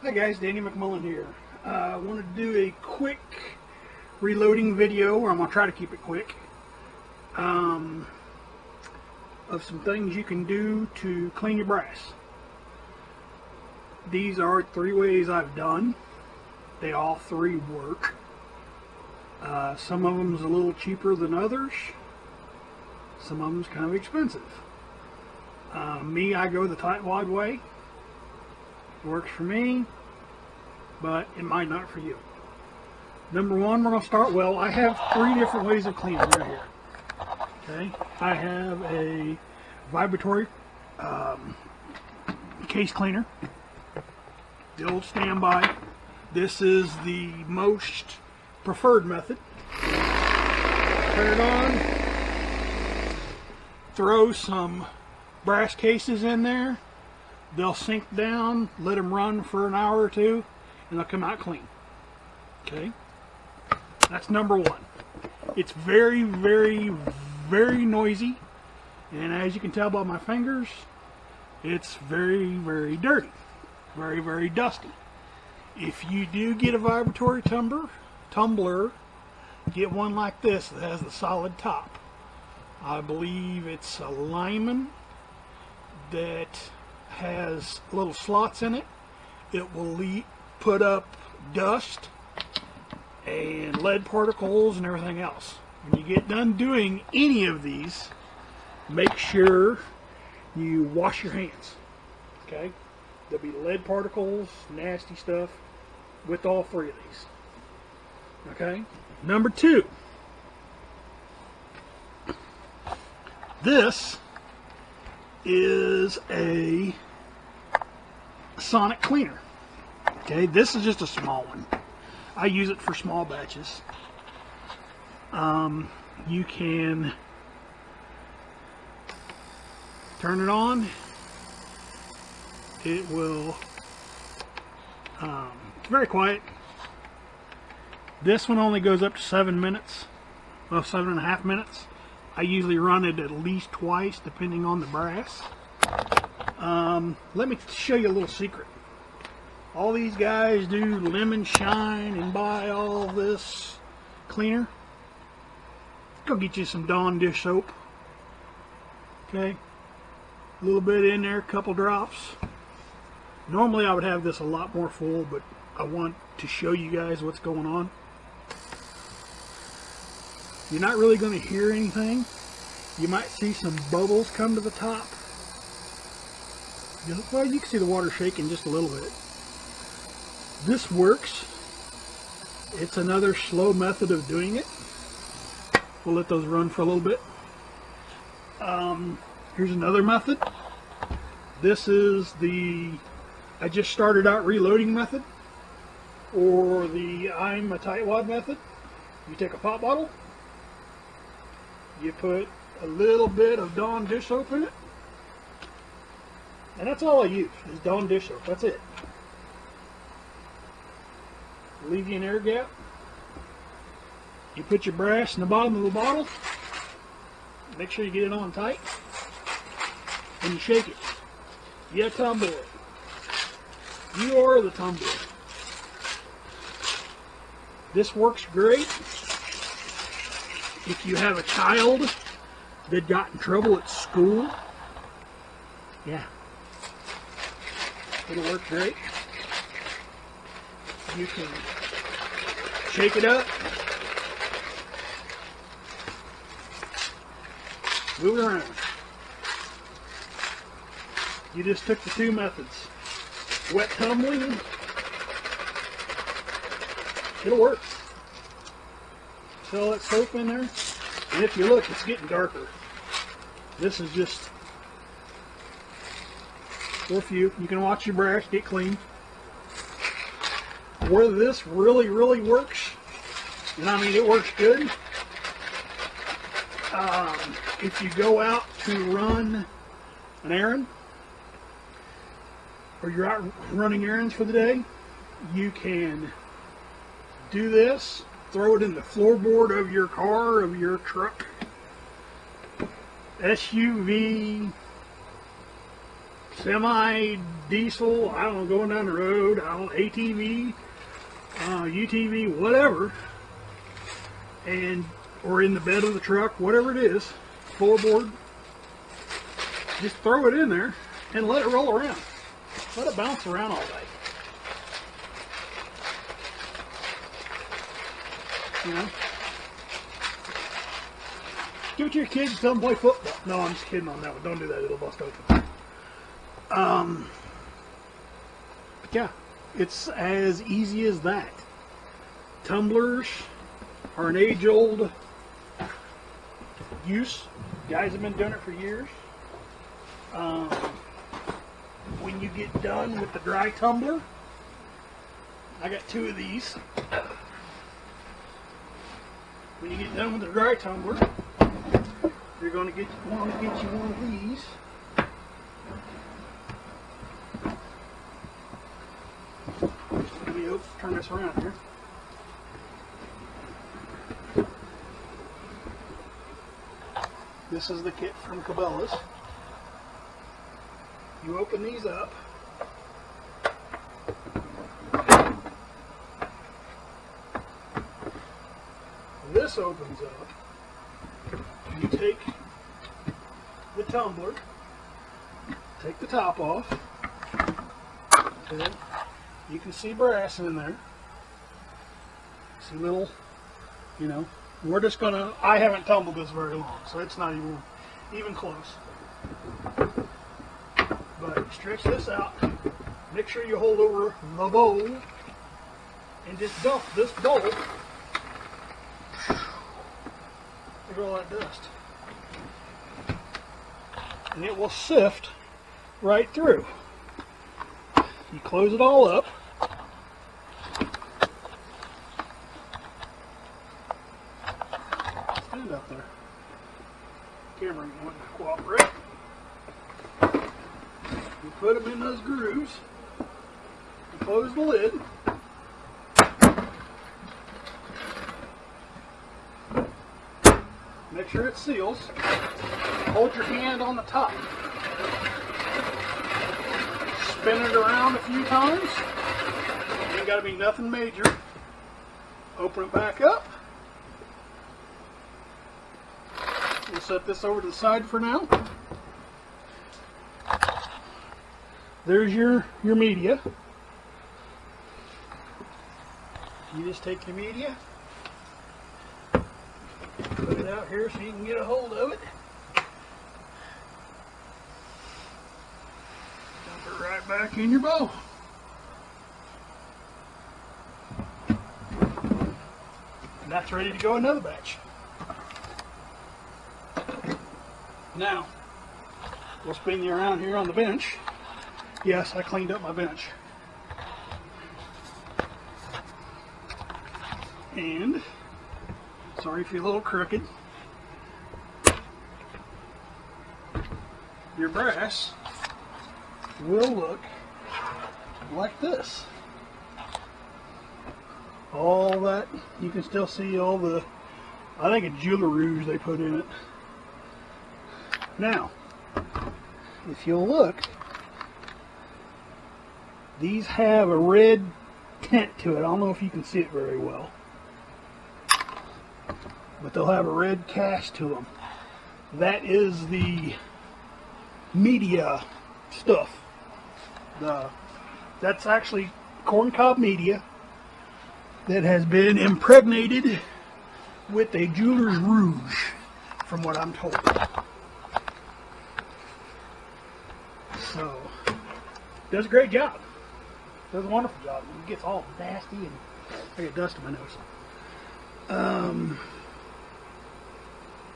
Hi guys, Danny McMullen here. I wanted to do a quick reloading video, or I'm going to try to keep it quick, of some things you can do to clean your brass. These are 3 ways I've done. They all 3 work. Some of them is a little cheaper than others. Some of them is kind of expensive. Me, I go the tightwad way. It works for me, but it might not for you. Number 1, we're going to start. Well, I have 3 different ways of cleaning right here. Okay, I have a vibratory case cleaner, the old standby. This is the most preferred method. Turn it on, throw some brass cases in there. They'll sink down, let them run for an hour or 2, and they'll come out clean. Okay, that's number 1. It's very, very, very noisy, and as you can tell by my fingers, it's very, very dirty, very, very dusty. If you do get a vibratory tumbler, get one like this that has the solid top. I believe it's a Lyman that has little slots in it. It will put up dust and lead particles and everything else. When you get done doing any of these, make sure you wash your hands. Okay? There'll be lead particles, nasty stuff with all 3 of these. Okay? Number 2. This is a sonic cleaner. Okay, this is just a small one. I use it for small batches. You can turn it on. It will, it's very quiet. This one only goes up to 7 minutes, well, 7.5 minutes. I usually run it at least twice, depending on the brass. Let me show you a little secret. All these guys do lemon shine and buy all this cleaner. Go get you some Dawn dish soap. Okay, a little bit in there, a couple drops. Normally I would have this a lot more full, but I want to show you guys what's going on. You're not really going to hear anything. You might see some bubbles come to the top. Well, you can see the water shaking just a little bit. This works. It's another slow method of doing it. We'll let those run for a little bit. Here's another method. This is the I just started out reloading method, or the I'm a tightwad method. You take a pop bottle, you put a little bit of Dawn dish soap in it, and that's all I use is Dawn dish soap. That's it. Leave you an air gap. You put your brass in the bottom of the bottle. Make sure you get it on tight, and you shake it. Yeah, tumbler. You are the tumbler. This works great if you have a child that got in trouble at school. Yeah, it'll work great. You can shake it up, move it around. You just took the 2 methods. Wet tumbling, it'll work. Fill that soap in there, and if you look, it's getting darker. This is just for a few. You can watch your brass get clean. Where this really, really works, and I mean it works good, if you go out to run an errand, or you're out running errands for the day, you can do this, throw it in the floorboard of your car, of your truck, SUV, semi, diesel, I don't know, going down the road, I don't know, ATV, UTV, whatever, and or in the bed of the truck, whatever it is, floorboard, just throw it in there and let it roll around. Let it bounce around all day. You know? Give it to your kids, tell them to play football. No, I'm just kidding on that one. Don't do that, it'll bust open. But yeah, it's as easy as that. Tumblers are an age-old use. Guys have been doing it for years. When you get done with the dry tumbler, I got 2 of these. When you get done with the dry tumbler, you're going to want to get you one of these. Let me turn this around here. This is the kit from Cabela's. You open these up. This opens up. You take the tumbler, take the top off, and you can see brass in there. See little, you know, we're just gonna, I haven't tumbled this very long, so it's not even close. But stretch this out, make sure you hold over the bowl, and just dump this bowl. Look at all that dust. And it will sift right through. You close it all up. Stand up there. Camera ain't wanting to cooperate. You put them in those grooves. You close the lid. Make sure it seals. Hold your hand on the top. Spin it around a few times. Ain't got to be nothing major. Open it back up. We'll set this over to the side for now. There's your media. You just take your media, put it out here so you can get a hold of it. Dump it right back in your bowl. And that's ready to go another batch. Now, we'll spin you around here on the bench. Yes, I cleaned up my bench. And, sorry if you're a little crooked, your brass will look like this. All that, you can still see all the, I think it's Jeweler Rouge they put in it. Now, if you'll look, these have a red tint to it. I don't know if you can see it very well, but they'll have a red cast to them. That is the media stuff. That's actually corncob media that has been impregnated with a Jeweler's Rouge, from what I'm told. So, does a great job. Does a wonderful job. It gets all nasty and I get dust in my nose.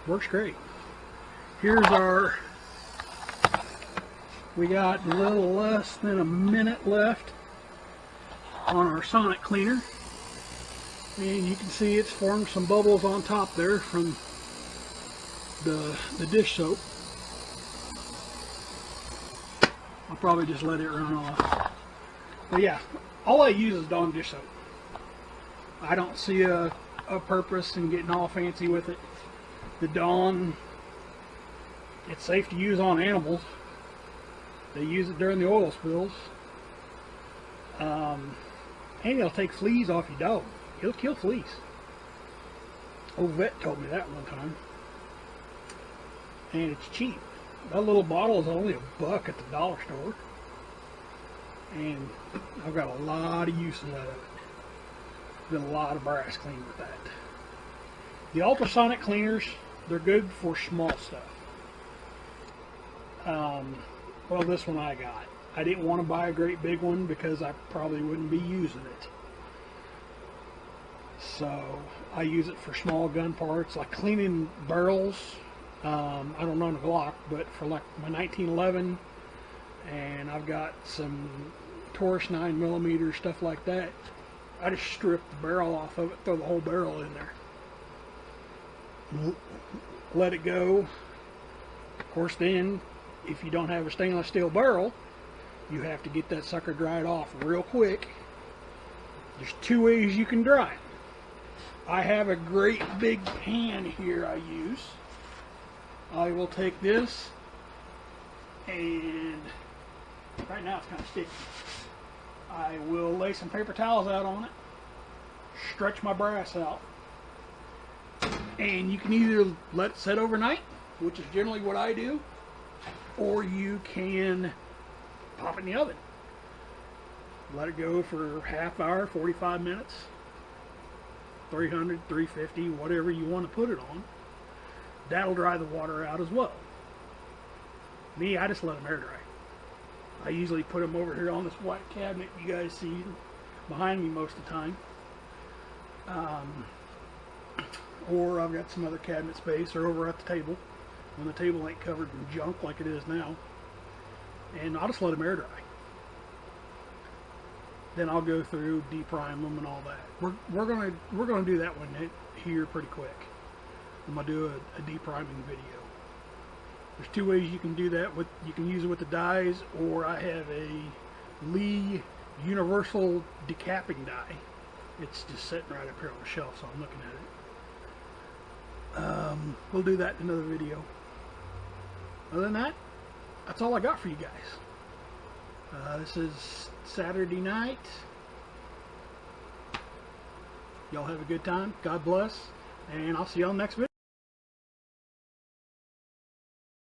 Works great. Here's our, we got a little less than a minute left on our sonic cleaner. And you can see it's formed some bubbles on top there from the dish soap. I'll probably just let it run off. But yeah, all I use is Dawn dish soap. I don't see a purpose in getting all fancy with it. The Dawn, it's safe to use on animals. They use it during the oil spills. And it'll take fleas off your dog. It'll kill fleas. Old vet told me that one time. And it's cheap. That little bottle is only $1 at the dollar store. And I've got a lot of uses out of it. Did a lot of brass clean with that. The ultrasonic cleaners, they're good for small stuff. Well, this one I got. I didn't want to buy a great big one because I probably wouldn't be using it. So I use it for small gun parts, like cleaning barrels. I don't own a Glock, but for like my 1911, and I've got some Taurus 9mm, stuff like that. I just strip the barrel off of it, throw the whole barrel in there. Let it go. Of course, then, if you don't have a stainless steel barrel, you have to get that sucker dried off real quick. There's 2 ways you can dry it. I have a great big pan here I use. I will take this, and right now it's kind of sticky. I will lay some paper towels out on it, stretch my brass out, and you can either let it set overnight, which is generally what I do, or you can pop it in the oven. Let it go for half hour, 45 minutes, 300, 350, whatever you want to put it on. That'll dry the water out as well. Me, I just let them air dry. I usually put them over here on this white cabinet you guys see behind me most of the time. Or I've got some other cabinet space, or over at the table when the table ain't covered in junk like it is now. And I'll just let them air dry. Then I'll go through, deprime them and all that. We're gonna do that one here pretty quick. I'm gonna do a depriming video. There's 2 ways you can do that. You can use it with the dies, or I have a Lee Universal Decapping die. It's just sitting right up here on the shelf, so I'm looking at it. We'll do that in another video. Other than that, that's all I got for you guys. This is Saturday night. Y'all have a good time. God bless, and I'll see you on the next video.